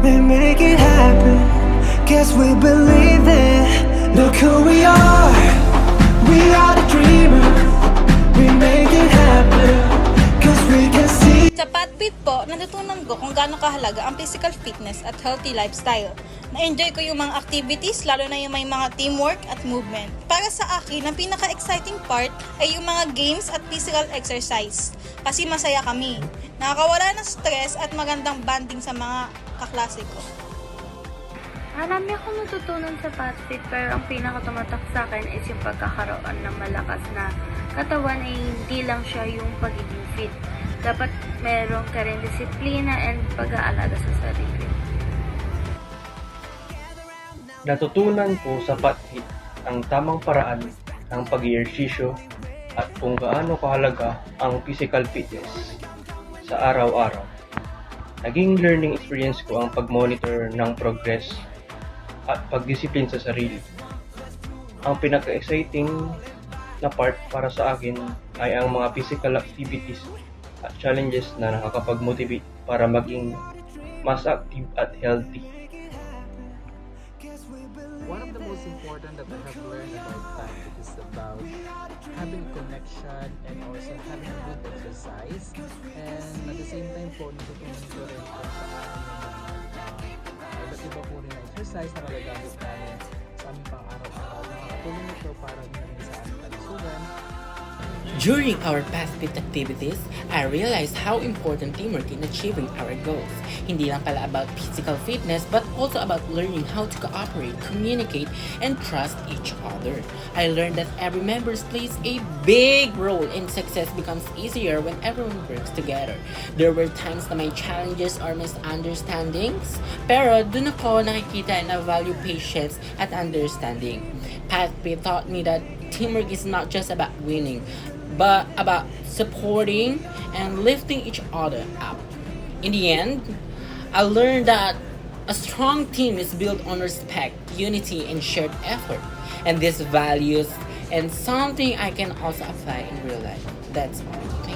we make it happen. Guess we believe it. Look who we are the dreamers. We make it happen, cause we can see. Sa Patpit po, natutunan ko kung gaano kahalaga ang physical fitness at healthy lifestyle. Na-enjoy ko yung mga activities, lalo na yung may mga teamwork at movement. Para sa akin, ang pinaka-exciting part ay yung mga games at physical exercise. Kasi masaya kami. Nakakawala ng stress at magandang banding sa mga kaklase ko. Marami akong natutunan sa Patpit, pero ang pinakatumatak sa akin is yung pagkakaroon ng malakas na katawan ay hindi lang siya yung pagiging fit. Dapat meron ka rin disiplina and pag-aalaga sa sarili. Natutunan ko sa Patpit ang tamang paraan ng pag-ehersisyo at kung gaano kahalaga ang physical fitness sa araw-araw. Naging learning experience ko ang pag-monitor ng progress at pagdisiplin sa sarili. Ang pinaka-exciting na part para sa akin ay ang mga physical activities at challenges na nakakapag-motivate para maging mas active at healthy. One of the most important that I have learned about time is about having connection and also having a good exercise. And at the same time po, natutunan ko rin kung paano iba't iba po rin na exercise na nagagamit namin sa aming pang-araw-araw. Nakakatulong ito para rin sa aming kalusugan. During our Patpit activities, I realized how important teamwork in achieving our goals. Hindi lang pala about physical fitness, but also about learning how to cooperate, communicate, and trust each other. I learned that every member plays a big role and success becomes easier when everyone works together. There were times na may challenges or misunderstandings, pero dun ako nakikita na value patience at understanding. Patpit taught me that teamwork is not just about winning, but about supporting and lifting each other up. In the end, I learned that a strong team is built on respect, unity, and shared effort. And these values and something I can also apply in real life. That's all.